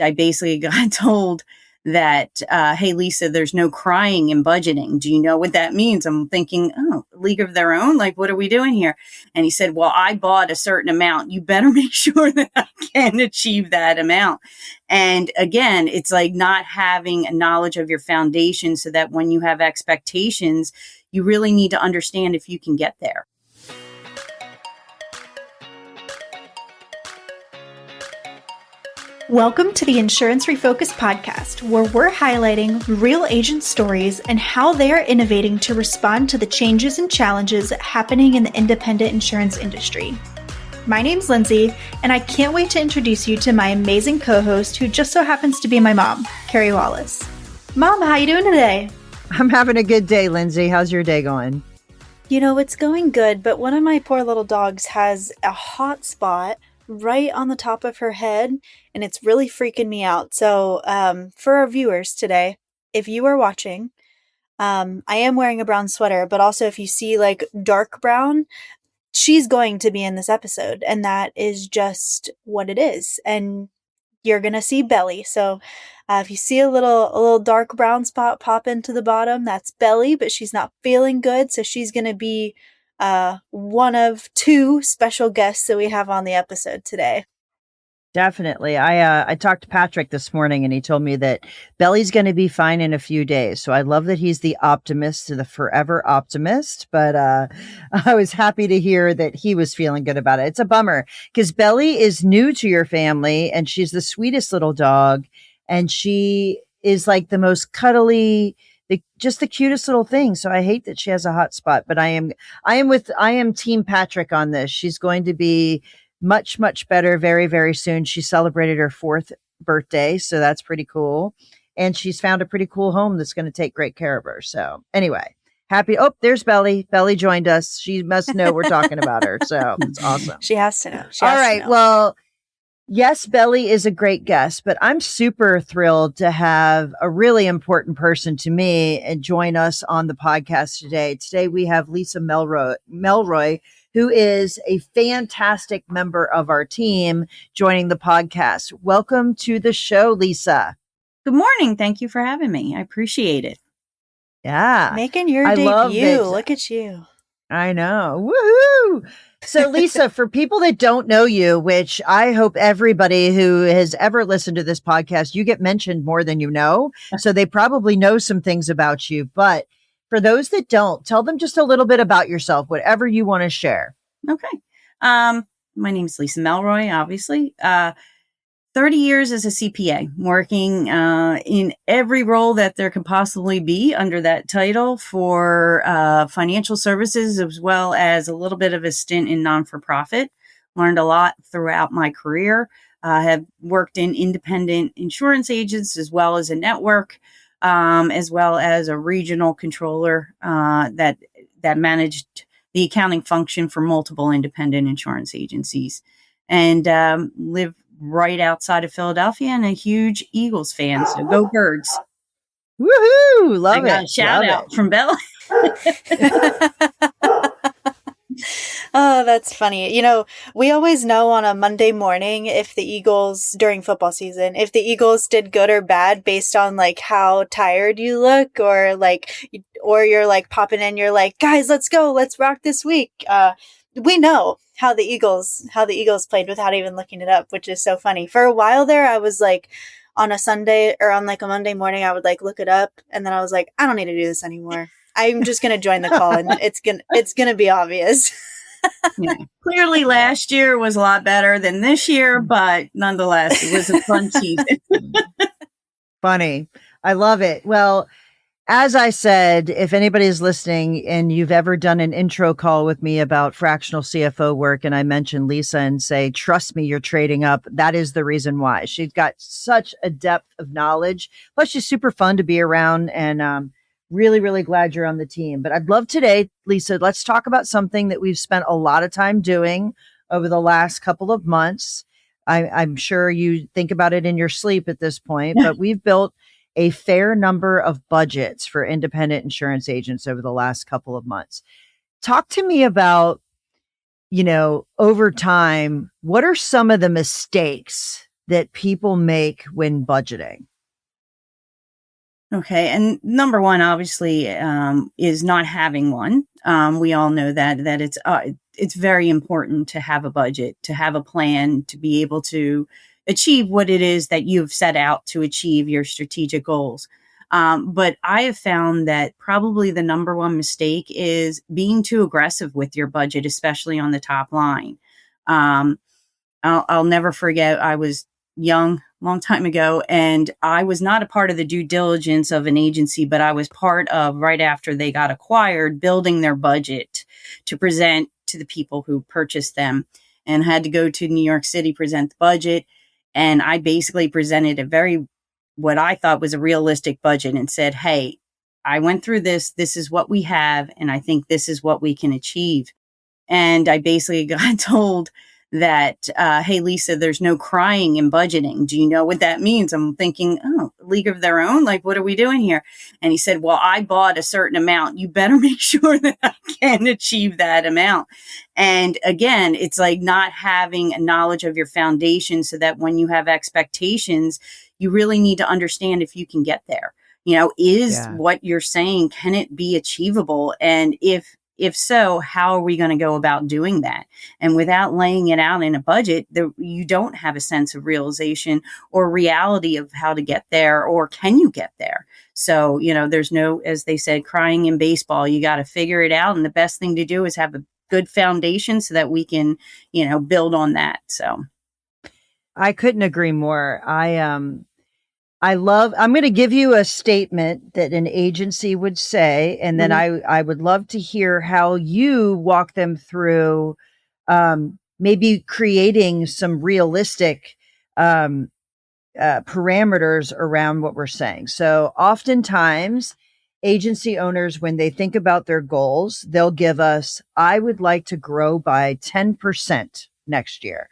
I basically got told that, hey, Lisa, there's no crying in budgeting. Do you know what that means? I'm thinking, oh, League of Their Own? Like, what are we doing here? And he said, well, I bought a certain amount. You better make sure that I can achieve that amount. And again, it's like not having a knowledge of your foundation so that when you have expectations, you really need to understand if you can get there. Welcome to the Insurance Refocused podcast, where we're highlighting real agent stories and how they are innovating to respond to the changes and challenges happening in the independent insurance industry. My name's Lindsay, and I can't wait to introduce you to my amazing co-host, who just so happens to be my mom, Carey Wallace. Mom, how you doing today? I'm having a good day, Lindsay. How's your day going? You know, it's going good, but one of my poor little dogs has a hot spot right on the top of her head, and it's really freaking me out. So for our viewers today, if you are watching, I am wearing a brown sweater, but also if you see like dark brown, she's going to be in this episode, and that is just what it is. And you're gonna see Belly. So if you see a little dark brown spot pop into the bottom, that's Belly, but she's not feeling good, so she's gonna be one of two special guests that we have on the episode today. Definitely. I talked to Patrick this morning, and he told me that Belly's going to be fine in a few days. So I love that he's the optimist, the forever optimist. But I was happy to hear that he was feeling good about it. It's a bummer because Belly is new to your family, and she's the sweetest little dog, and she is like the most cuddly, just the cutest little thing. So I hate that she has a hot spot, but I am Team Patrick on this. She's going to be much, much better very, very soon. She celebrated her 4th birthday, so that's pretty cool. And she's found a pretty cool home that's going to take great care of her. So anyway, happy. Oh, there's Belly. Belly joined us. She must know we're talking about her. So it's awesome. She has to know. All right. Well, yes, Belly is a great guest, but I'm super thrilled to have a really important person to me and join us on the podcast today. Today we have Lisa Melroy, who is a fantastic member of our team, joining the podcast. Welcome to the show, Lisa. Good morning. Thank you for having me. I appreciate it. Yeah. Making your debut. Look at you. I know. Woohoo! So, Lisa, for people that don't know you, which I hope everybody who has ever listened to this podcast, you get mentioned more than you know. So they probably know some things about you. But for those that don't, tell them just a little bit about yourself, whatever you want to share. Okay. My name is Lisa Melroy, obviously. 30 years as a CPA, working in every role that there could possibly be under that title for financial services, as well as a little bit of a stint in non-for-profit. Learned a lot throughout my career. Have worked in independent insurance agents as well as a network, as well as a regional controller that managed the accounting function for multiple independent insurance agencies, and live right outside of Philadelphia, and a huge Eagles fan. So go Birds. Woohoo! Love it. A shout out from Bella. Oh, that's funny. You know, we always know on a Monday morning if the Eagles, during football season, if the Eagles did good or bad based on like how tired you look, or you're like popping in, you're like, guys, let's go, let's rock this week. We know how the Eagles played without even looking it up, which is so funny. For a while there, I was like, on a Sunday or on like a Monday morning, I would like look it up, and then I was like, I don't need to do this anymore. I'm just going to join the call, and it's going to be obvious. Yeah. Clearly last year was a lot better than this year, but nonetheless, it was a fun season. Funny. I love it. Well, as I said, if anybody's listening and you've ever done an intro call with me about fractional CFO work, and I mention Lisa and say, trust me, you're trading up, that is the reason why. She's got such a depth of knowledge. Plus, she's super fun to be around, and really, really glad you're on the team. But I'd love today, Lisa, let's talk about something that we've spent a lot of time doing over the last couple of months. I'm sure you think about it in your sleep at this point, but we've built a fair number of budgets for independent insurance agents over the last couple of months. Talk to me about, over time, what are some of the mistakes that people make when budgeting? Okay. And number one, obviously, is not having one. We all know that it's very important to have a budget, to have a plan, to be able to achieve what it is that you've set out to achieve your strategic goals. But I have found that probably the number one mistake is being too aggressive with your budget, especially on the top line. Um, I'll never forget, I was young, long time ago, and I was not a part of the due diligence of an agency, but I was part of, right after they got acquired, building their budget to present to the people who purchased them, and had to go to New York City, present the budget. And I basically presented what I thought was a realistic budget and said, hey, I went through this. This is what we have. And I think this is what we can achieve. And I basically got told that, hey, Lisa, there's no crying in budgeting. Do you know what that means? I'm thinking, oh, League of Their Own? Like, what are we doing here? And he said, well, I bought a certain amount. You better make sure that I can achieve that amount. And again, it's like not having a knowledge of your foundation, so that when you have expectations, you really need to understand if you can get there. Is what you're saying, can it be achievable? And if so, how are we going to go about doing that? And without laying it out in a budget, you don't have a sense of realization or reality of how to get there, or can you get there? So, there's no, as they said, crying in baseball. You got to figure it out. And the best thing to do is have a good foundation so that we can, build on that. So I couldn't agree more. I'm going to give you a statement that an agency would say, and then I would love to hear how you walk them through maybe creating some realistic parameters around what we're saying. So oftentimes, agency owners, when they think about their goals, they'll give us, I would like to grow by 10% next year.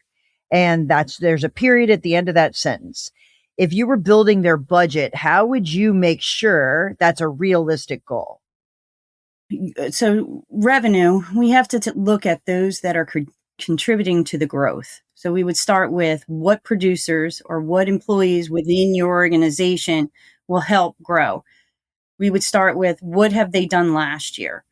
And there's a period at the end of that sentence. If you were building their budget, how would you make sure that's a realistic goal? So revenue, we have to look at those that are contributing to the growth. So we would start with what producers or what employees within your organization will help grow. We would start with, what have they done last year?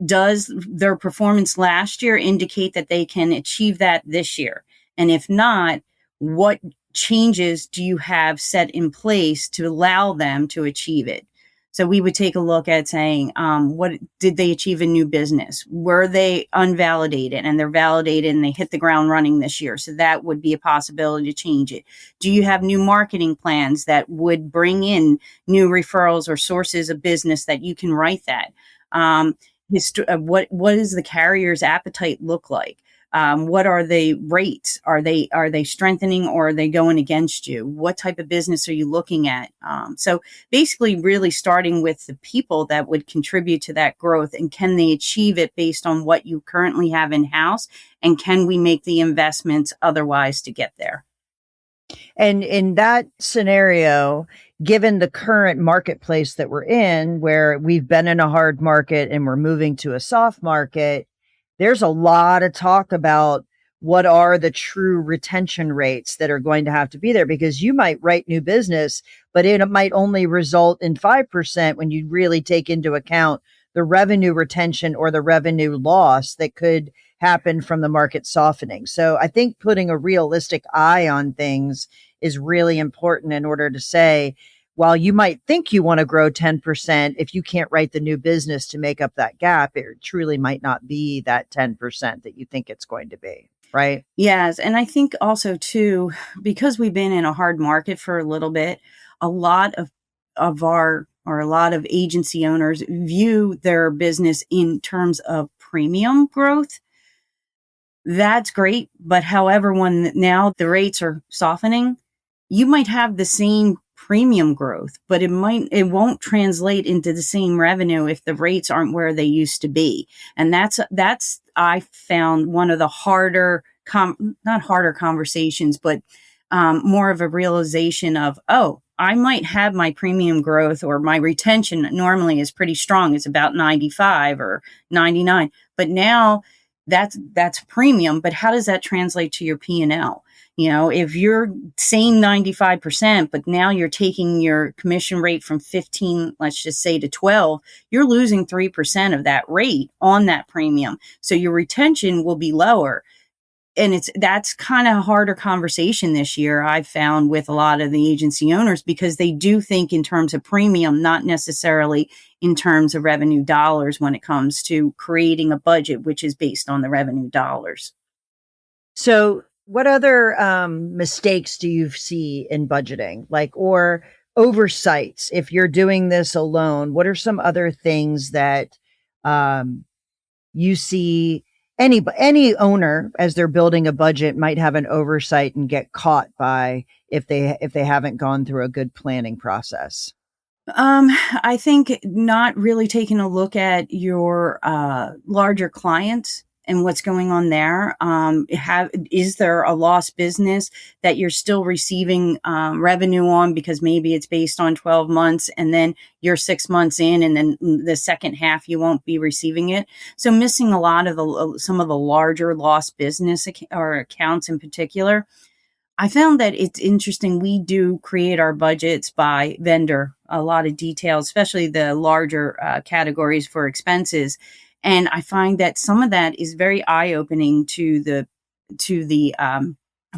Does their performance last year indicate that they can achieve that this year? And if not, what changes do you have set in place to allow them to achieve it? So we would take a look at saying, what did they achieve in new business? Were they unvalidated and they're validated and they hit the ground running this year? So that would be a possibility to change it. Do you have new marketing plans that would bring in new referrals or sources of business that you can write that? What does the carrier's appetite look like? What are the rates? Are they strengthening, or are they going against you? What type of business are you looking at? So basically really starting with the people that would contribute to that growth, and can they achieve it based on what you currently have in house? And can we make the investments otherwise to get there? And in that scenario, given the current marketplace that we're in, where we've been in a hard market and we're moving to a soft market, there's a lot of talk about what are the true retention rates that are going to have to be there, because you might write new business, but it might only result in 5% when you really take into account the revenue retention or the revenue loss that could happen from the market softening. So I think putting a realistic eye on things is really important in order to say, while you might think you want to grow 10%, if you can't write the new business to make up that gap, it truly might not be that 10% that you think it's going to be, right? Yes. And I think also too, because we've been in a hard market for a little bit, a lot of a lot of agency owners view their business in terms of premium growth. That's great. But however, when now the rates are softening, you might have the same premium growth, but it won't translate into the same revenue if the rates aren't where they used to be. And that's I found one of the harder, not harder conversations, but more of a realization of, oh, I might have my premium growth, or my retention normally is pretty strong. It's about 95 or 99, but now that's premium. But how does that translate to your P&L? If you're saying 95%, but now you're taking your commission rate from 15, let's just say, to 12, you're losing 3% of that rate on that premium. So your retention will be lower. And that's kind of a harder conversation this year, I've found, with a lot of the agency owners, because they do think in terms of premium, not necessarily in terms of revenue dollars when it comes to creating a budget, which is based on the revenue dollars. So what other mistakes do you see in budgeting, or oversights? If you're doing this alone, what are some other things that you see any owner, as they're building a budget, might have an oversight and get caught by if they haven't gone through a good planning process? I think not really taking a look at your larger clients and what's going on there. Is there a lost business that you're still receiving revenue on, because maybe it's based on 12 months and then you're 6 months in, and then the second half you won't be receiving it. So missing a lot of some of the larger lost business or accounts in particular. I found that it's interesting. We do create our budgets by vendor, a lot of details, especially the larger categories for expenses. And I find that some of that is very eye-opening to the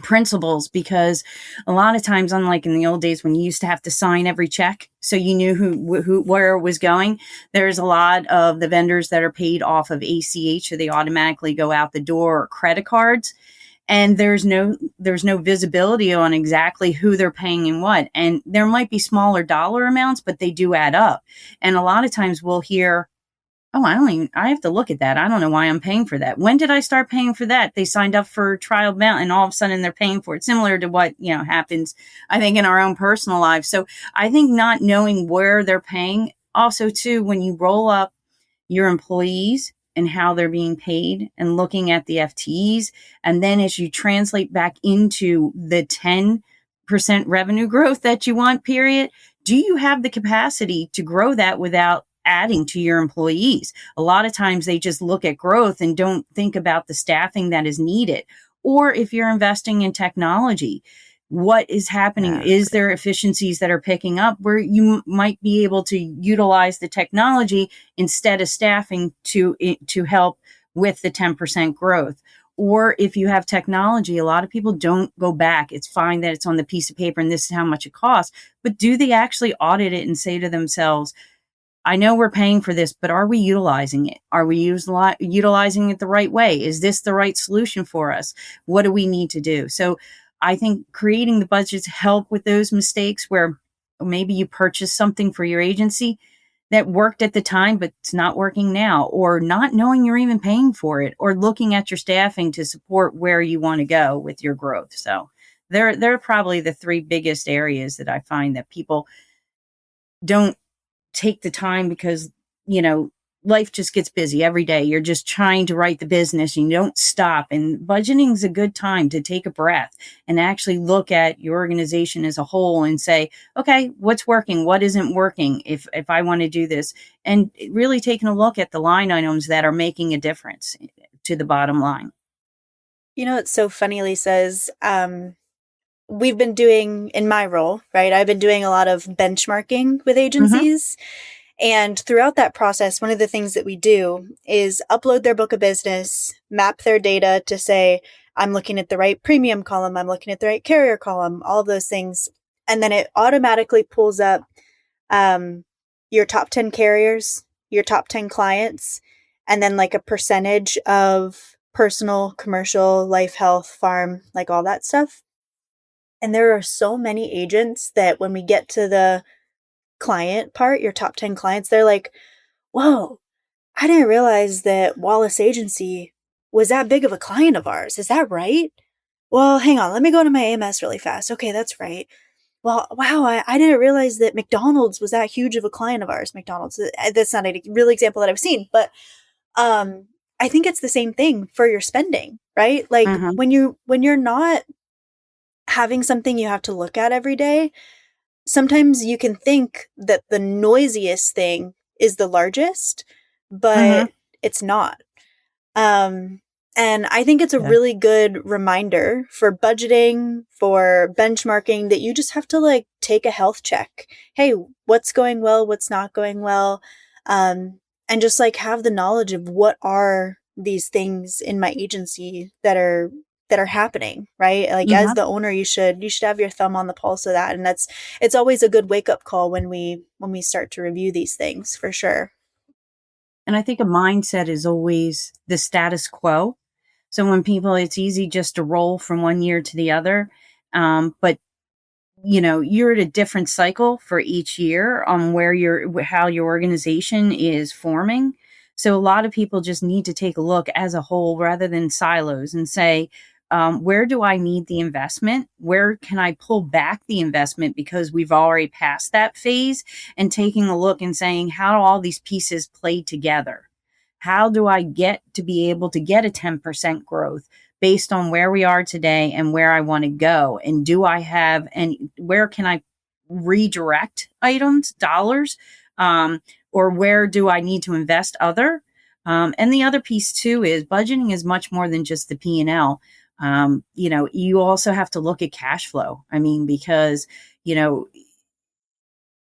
principals, because a lot of times, unlike in the old days when you used to have to sign every check so you knew where it was going, there's a lot of the vendors that are paid off of ACH, so they automatically go out the door, or credit cards. And there's no visibility on exactly who they're paying and what. And there might be smaller dollar amounts, but they do add up. And a lot of times we'll hear, oh, I have to look at that. I don't know why I'm paying for that. When did I start paying for that? They signed up for trial balance and all of a sudden they're paying for it. Similar to what, happens, I think, in our own personal lives. So I think not knowing where they're paying. Also, too, when you roll up your employees and how they're being paid and looking at the FTEs. And then as you translate back into the 10% revenue growth that you want, period, do you have the capacity to grow that without adding to your employees? A lot of times they just look at growth and don't think about the staffing that is needed. Or if you're investing in technology, what is happening? Is there efficiencies that are picking up where you might be able to utilize the technology instead of staffing to help with the 10% growth? Or if you have technology, a lot of people don't go back. It's fine that it's on the piece of paper and this is how much it costs, but do they actually audit it and say to themselves, I know we're paying for this, but are we utilizing it? Are we utilizing it the right way? Is this the right solution for us? What do we need to do? So I think creating the budgets help with those mistakes, where maybe you purchased something for your agency that worked at the time, but it's not working now, or not knowing you're even paying for it, or looking at your staffing to support where you want to go with your growth. So they're probably the three biggest areas that I find that people don't take the time, because, life just gets busy every day. You're just trying to write the business and you don't stop. And budgeting is a good time to take a breath and actually look at your organization as a whole and say, okay, what's working? What isn't working? If I want to do this, and really taking a look at the line items that are making a difference to the bottom line. It's so funny, Lisa, we've been doing, in my role, right? I've been doing a lot of benchmarking with agencies. And throughout that process, one of the things that we do is upload their book of business, map their data to say, I'm looking at the right premium column, I'm looking at the right carrier column, all of those things. And then it automatically pulls up your top 10 carriers, your top 10 clients, and then like a percentage of personal, commercial, life, health, farm, like all that stuff. And there are so many agents that when we get to the client part, your top 10 clients, they're like, whoa, I didn't realize that Wallace Agency was that big of a client of ours. Is that right? Well, hang on. Let me go to my AMS really fast. Okay, that's right. Well, wow, I didn't realize that McDonald's was that huge of a client of ours. McDonald's, that's not a real example that I've seen, but I think it's the same thing for your spending, right? Like when you're not having something you have to look at every day, sometimes you can think that the noisiest thing is the largest, but it's not. And I think it's a really good reminder for budgeting, for benchmarking, that you just have to like take a health check. Hey, what's going well? What's not going well? And just like have the knowledge of what are these things in my agency that are happening, right? Like as the owner, you should have your thumb on the pulse of that. And it's always a good wake up call when we start to review these things, for sure. And I think a mindset is always the status quo. So when people, it's easy just to roll from one year to the other. But you're at a different cycle for each year on how your organization is forming. So a lot of people just need to take a look as a whole rather than silos and say, where do I need the investment? Where can I pull back the investment because we've already passed that phase, and taking a look and saying, how do all these pieces play together? How do I get to be able to get a 10% growth based on where we are today and where I want to go? And do I have, and where can I redirect items, dollars, or where do I need to invest other? And the other piece too is budgeting is much more than just the P&L. You also have to look at cash flow. I mean, because,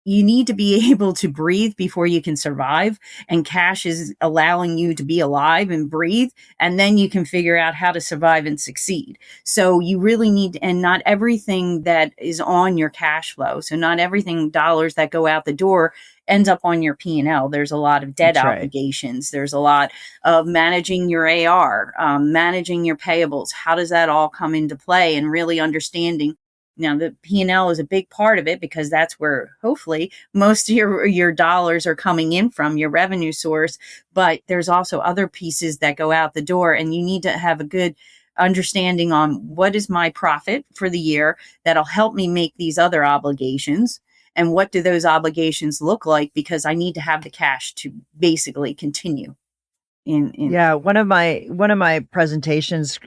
you need to be able to breathe before you can survive. And cash is allowing you to be alive and breathe. And then you can figure out how to survive and succeed. So you really need, and not everything that is on your cash flow. So not everything dollars that go out the door ends up on your P&L. There's a lot of debt obligations. There's a lot of managing your AR, managing your payables. How does that all come into play? And really understanding. Now, the P&L is a big part of it because that's where hopefully most of your dollars are coming in from, your revenue source. But there's also other pieces that go out the door, and you need to have a good understanding on what is my profit for the year that'll help me make these other obligations. And what do those obligations look like? Because I need to have the cash to basically continue. Yeah, one of my presentations,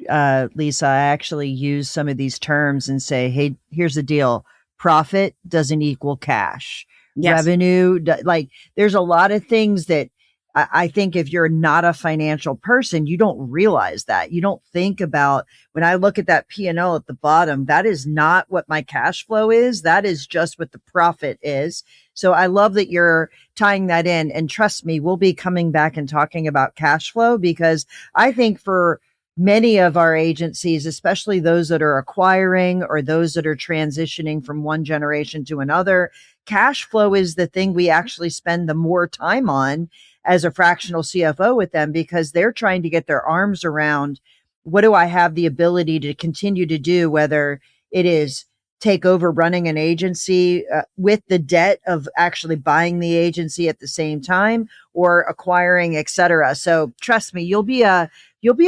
Lisa, I actually use some of these terms and say, hey, here's the deal. Profit doesn't equal cash. Yes. Revenue, like there's a lot of things that I think if you're not a financial person, you don't realize that. You don't think about, when I look at that P&L at the bottom, that is not what my cash flow is. That is just what the profit is. So I love that you're tying that in. And trust me, we'll be coming back and talking about cash flow, because I think for many of our agencies, especially those that are acquiring or those that are transitioning from one generation to another, cash flow is the thing we actually spend the more time on as a fractional CFO with them, because they're trying to get their arms around, what do I have the ability to continue to do, whether it is take over running an agency with the debt of actually buying the agency at the same time, or acquiring, etc. So trust me, you'll be a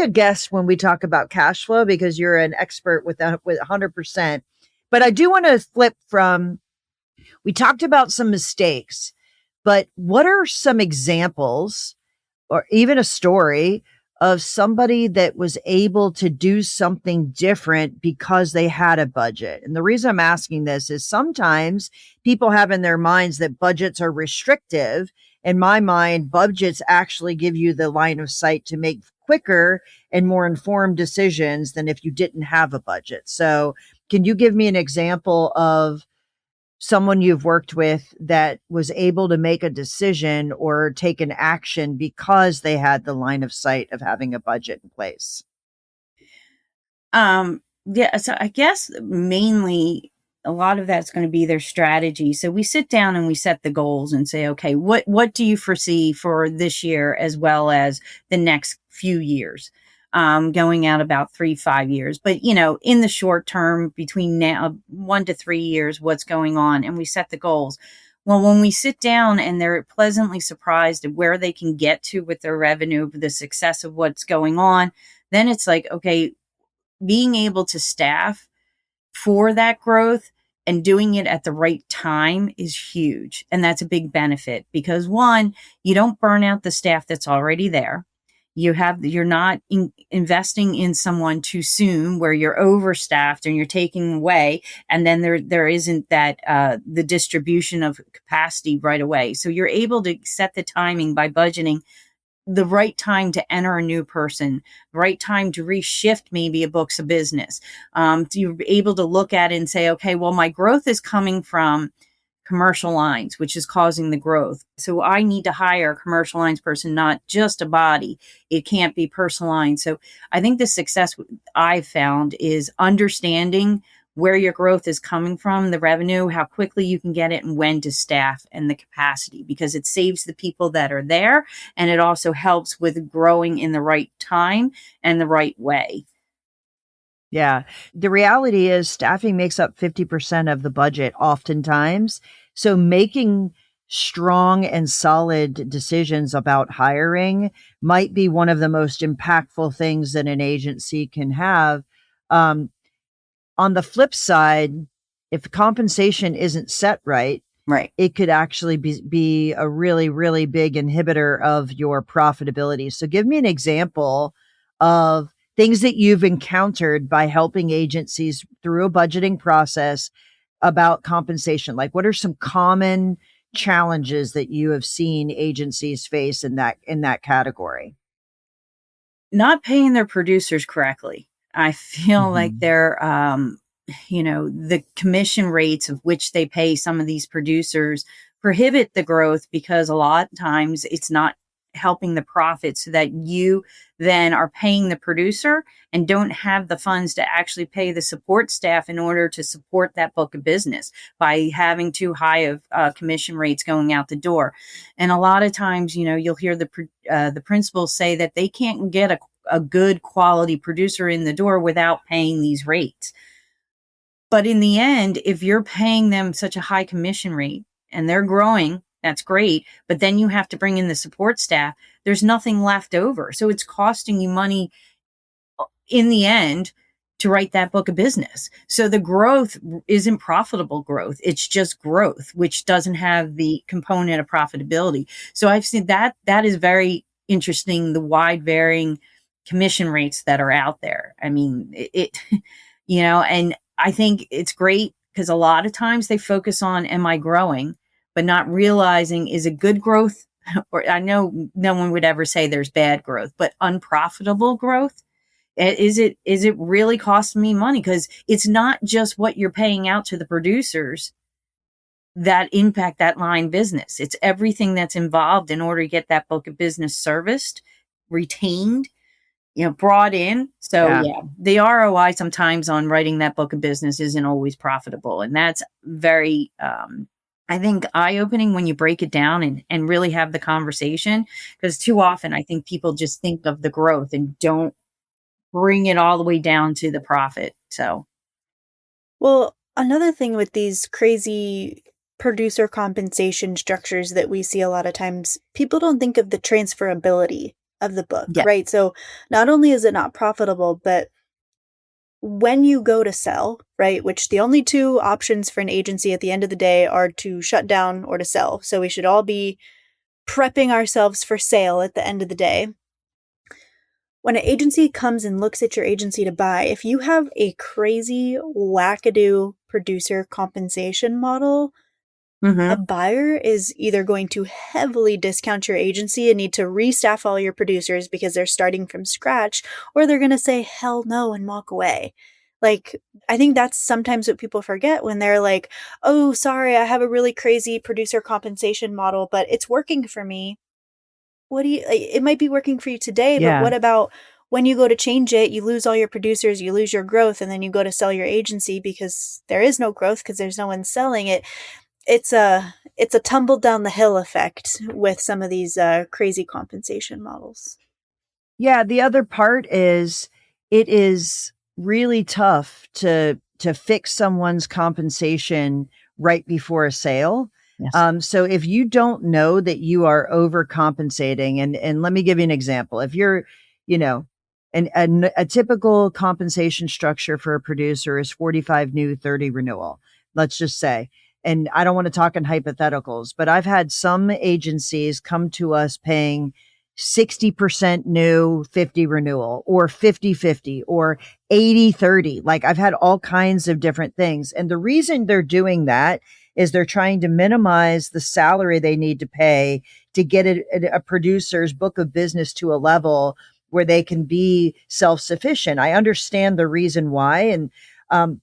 guest when we talk about cash flow, because you're an expert with 100%. But I do want to flip from, we talked about some mistakes, but what are some examples or even a story of somebody that was able to do something different because they had a budget? And the reason I'm asking this is sometimes people have in their minds that budgets are restrictive. In my mind, budgets actually give you the line of sight to make quicker and more informed decisions than if you didn't have a budget. So can you give me an example of someone you've worked with that was able to make a decision or take an action because they had the line of sight of having a budget in place? Yeah, so I guess mainly a lot of that's going to be their strategy. So we sit down and we set the goals and say, okay, what do you foresee for this year as well as the next few years? Going out about 3-5 years, but in the short term, between now 1 to 3 years, what's going on, and we set the goals. Well, when we sit down and they're pleasantly surprised at where they can get to with their revenue, the success of what's going on, then it's like, okay, being able to staff for that growth and doing it at the right time is huge. And that's a big benefit because, one, you don't burn out the staff that's already there. You're not investing in someone too soon where you're overstaffed and you're taking away. And then there isn't that, the distribution of capacity right away. So you're able to set the timing by budgeting the right time to enter a new person, the right time to reshift maybe a books of business. You're able to look at it and say, okay, well, my growth is coming from commercial lines, which is causing the growth. So I need to hire a commercial lines person, not just a body. It can't be personal lines. So I think the success I've found is understanding where your growth is coming from, the revenue, how quickly you can get it, and when to staff and the capacity, because it saves the people that are there. And it also helps with growing in the right time and the right way. Yeah. The reality is staffing makes up 50% of the budget oftentimes. So making strong and solid decisions about hiring might be one of the most impactful things that an agency can have. Um, on the flip side, if the compensation isn't set right, Right. it could actually be a really, really big inhibitor of your profitability. So give me an example of things that you've encountered by helping agencies through a budgeting process about compensation. Like, what are some common challenges that you have seen agencies face in that category? Not paying their producers correctly. I feel like Mhm. they're, the commission rates of which they pay some of these producers prohibit the growth, because a lot of times it's not helping the profit, so that you then are paying the producer and don't have the funds to actually pay the support staff in order to support that book of business by having too high of commission rates going out the door. And a lot of times, you'll hear the principals say that they can't get a good quality producer in the door without paying these rates. But in the end, if you're paying them such a high commission rate and they're growing, that's great. But then you have to bring in the support staff. There's nothing left over. So it's costing you money in the end to write that book of business. So the growth isn't profitable growth. It's just growth, which doesn't have the component of profitability. So I've seen that is very interesting, the wide varying commission rates that are out there. I mean, and I think it's great because a lot of times they focus on, am I growing, but not realizing, is it good growth? Or I know no one would ever say there's bad growth, but unprofitable growth. Is it really costing me money? Because it's not just what you're paying out to the producers that impact that line business. It's everything that's involved in order to get that book of business serviced, retained, brought in. So Yeah. yeah, the ROI sometimes on writing that book of business isn't always profitable. And that's very, I think, eye-opening when you break it down and really have the conversation. Because too often I think people just think of the growth and don't bring it all the way down to the profit. So, Well, another thing with these crazy producer compensation structures that we see a lot of times, people don't think of the transferability of the book, yeah. right? So not only is it not profitable, but when you go to sell, right, which the only two options for an agency at the end of the day are to shut down or to sell. So we should all be prepping ourselves for sale at the end of the day. When an agency comes and looks at your agency to buy, if you have a crazy wackadoo producer compensation model, a Mm-hmm. buyer is either going to heavily discount your agency and need to restaff all your producers because they're starting from scratch, or they're going to say hell no and walk away. Like, I think that's sometimes what people forget when they're like, oh, sorry, I have a really crazy producer compensation model, but it's working for me. It might be working for you today, but Yeah. what about when you go to change it, you lose all your producers, you lose your growth, and then you go to sell your agency because there is no growth because there's no one selling it. It's a tumble down the hill effect with some of these crazy compensation models. Yeah, the other part is it is really tough to fix someone's compensation right before a sale. Yes. So if you don't know that you are overcompensating, and let me give you an example. If you're, you know, a typical compensation structure for a producer is 45 new, 30 renewal. Let's just say. And I don't want to talk in hypotheticals, but I've had some agencies come to us paying 60% new, 50 renewal, or 50-50, or 80-30. Like, I've had all kinds of different things. And the reason they're doing that is they're trying to minimize the salary they need to pay to get a producer's book of business to a level where they can be self-sufficient. I understand the reason why. And,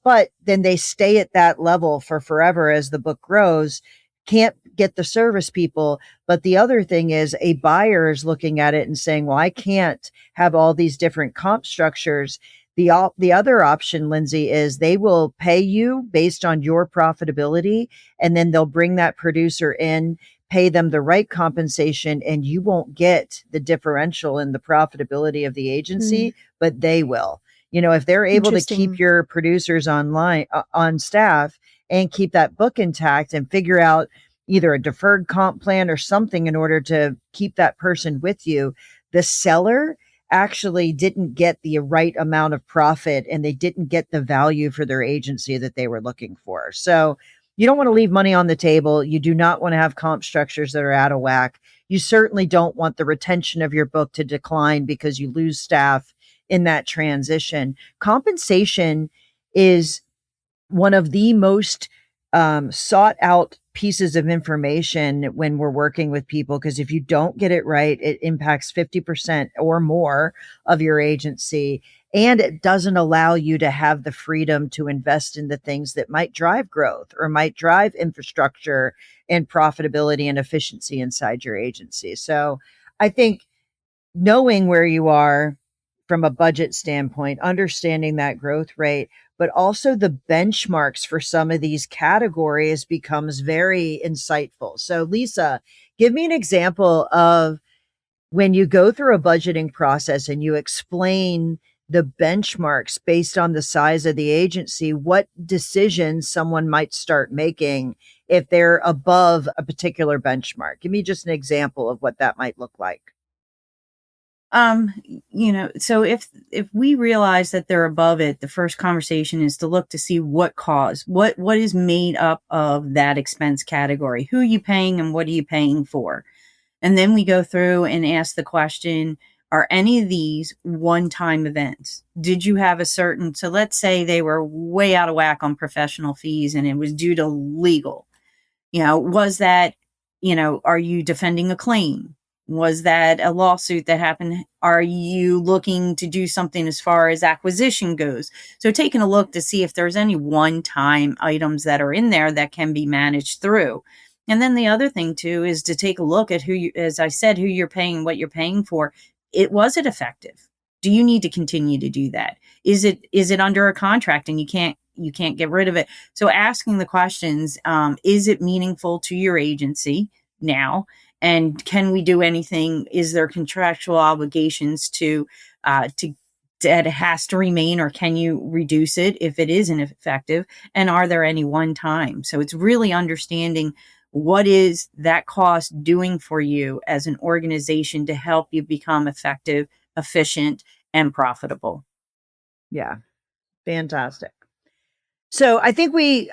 but then they stay at that level for forever as the book grows, can't get the service people. But the other thing is a buyer is looking at it and saying, well, I can't have all these different comp structures. The other option, Lindsay, is they will pay you based on your profitability, and then they'll bring that producer in, pay them the right compensation, and you won't get the differential in the profitability of the agency, but they will. You know, if they're able to keep your producers on staff and keep that book intact and figure out either a deferred comp plan or something in order to keep that person with you, the seller actually didn't get the right amount of profit and they didn't get the value for their agency that they were looking for. So you don't want to leave money on the table. You do not want to have comp structures that are out of whack. You certainly don't want the retention of your book to decline because you lose staff in that transition. Compensation is one of the most sought out pieces of information when we're working with people, because if you don't get it right, it impacts 50% or more of your agency. And it doesn't allow you to have the freedom to invest in the things that might drive growth or might drive infrastructure and profitability and efficiency inside your agency. So I think knowing where you are from a budget standpoint, understanding that growth rate, but also the benchmarks for some of these categories becomes very insightful. So Lisa, give me an example of when you go through a budgeting process and you explain the benchmarks based on the size of the agency, what decisions someone might start making if they're above a particular benchmark. Give me just an example of what that might look like. So if we realize that they're above it, the first conversation is to look to see what is made up of that expense category. Who are you paying and what are you paying for? And then we go through and ask the question, are any of these one-time events? Did you have so let's say they were way out of whack on professional fees and it was due to legal. Was that, are you defending a claim? Was that a lawsuit that happened? Are you looking to do something as far as acquisition goes? So taking a look to see if there's any one-time items that are in there that can be managed through. And then the other thing too is to take a look at who you're paying, what you're paying for. Was it effective? Do you need to continue to do that? Is it under a contract and you can't get rid of it? So asking the questions, is it meaningful to your agency now? And can we do anything? Is there contractual obligations to that it has to remain, or can you reduce it if it isn't effective? And are there any one time? So it's really understanding what is that cost doing for you as an organization to help you become effective, efficient, and profitable. Yeah, fantastic. So I think we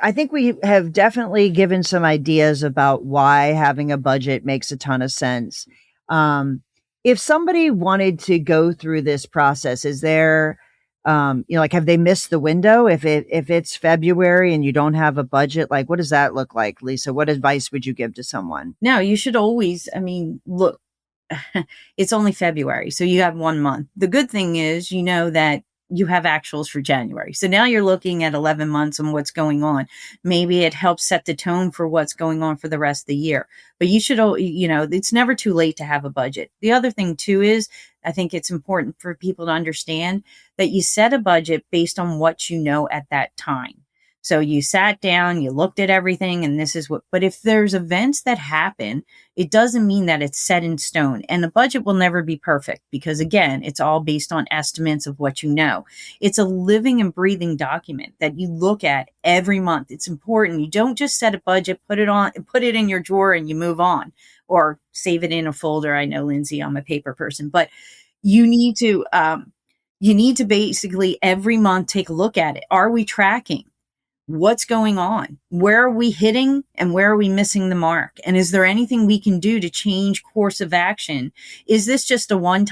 have definitely given some ideas about why having a budget makes a ton of sense. If somebody wanted to go through this process, is there, have they missed the window? If it's February and you don't have a budget, like what does that look like, Lisa? What advice would you give to someone? No, you should always, look, it's only February, so you have 1 month. The good thing is, that you have actuals for January. So now you're looking at 11 months and what's going on. Maybe it helps set the tone for what's going on for the rest of the year. But you should, it's never too late to have a budget. The other thing too is, I think it's important for people to understand that you set a budget based on what you know at that time. So you sat down, you looked at everything, and this is but if there's events that happen, it doesn't mean that it's set in stone. And the budget will never be perfect because, again, it's all based on estimates of what you know. It's a living and breathing document that you look at every month. It's important. You don't just set a budget, put it in your drawer and you move on, or save it in a folder. I know, Lindsay, I'm a paper person, but you need to basically every month take a look at it. Are we tracking? What's going on? Where are we hitting and where are we missing the mark? And is there anything we can do to change course of action? Is this just a 1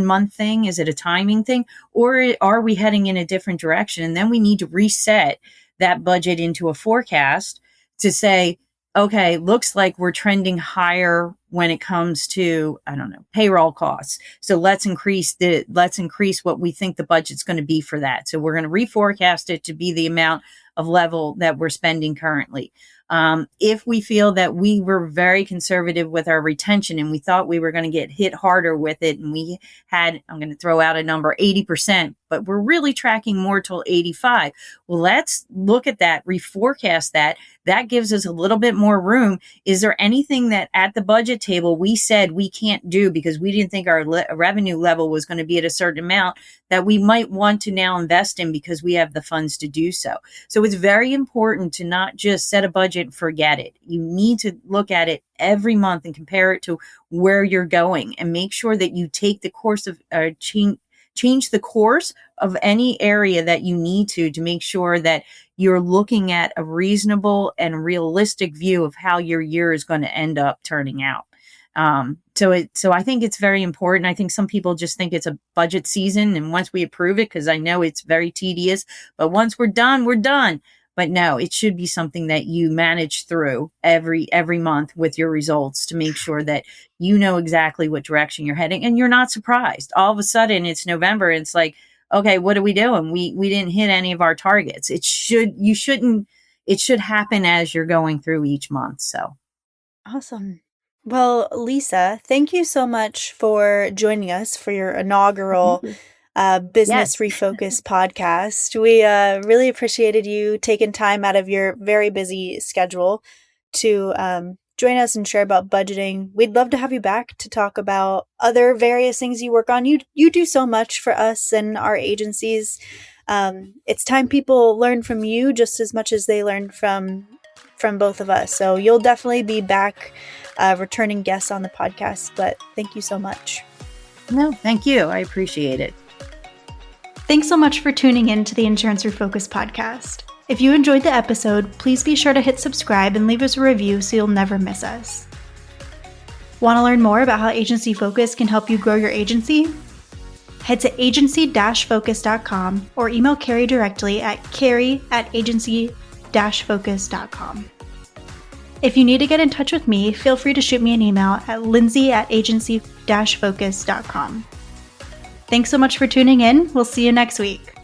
month thing? Is it a timing thing? Or are we heading in a different direction? And then we need to reset that budget into a forecast to say, okay, looks like we're trending higher when it comes to, I don't know, payroll costs. So let's increase what we think the budget's going to be for that. So we're going to reforecast it to be the amount of level that we're spending currently. If we feel that we were very conservative with our retention and we thought we were going to get hit harder with it, and we had, I'm going to throw out a number, 80%, but we're really tracking more till 85. Well, let's look at that, reforecast that. That gives us a little bit more room. Is there anything that at the budget table we said we can't do because we didn't think our revenue level was going to be at a certain amount that we might want to now invest in because we have the funds to do so? So it's very important to not just set a budget and forget it. You need to look at it every month and compare it to where you're going and make sure that you take the course of change the course of any area that you need to make sure that you're looking at a reasonable and realistic view of how your year is going to end up turning out. So I think it's very important. I think some people just think it's a budget season, and once we approve it, because I know it's very tedious, but once we're done, we're done. But no, it should be something that you manage through every month with your results to make sure that you know exactly what direction you're heading and you're not surprised. All of a sudden it's November and it's like, okay, what are we doing? We didn't hit any of our targets. It should happen as you're going through each month. So awesome. Well, Lisa, thank you so much for joining us for your inaugural Business Refocused podcast. We really appreciated you taking time out of your very busy schedule to join us and share about budgeting. We'd love to have you back to talk about other various things you work on. You do so much for us and our agencies. It's time people learn from you just as much as they learn from both of us. So you'll definitely be back returning guests on the podcast, but thank you so much. No, thank you. I appreciate it. Thanks so much for tuning in to the Insurance Refocused podcast. If you enjoyed the episode, please be sure to hit subscribe and leave us a review so you'll never miss us. Want to learn more about how AgencyFocus can help you grow your agency? Head to agency-focus.com or email Carey directly at carey@agency-focus.com. If you need to get in touch with me, feel free to shoot me an email at lindsay@agency-focus.com. Thanks so much for tuning in. We'll see you next week.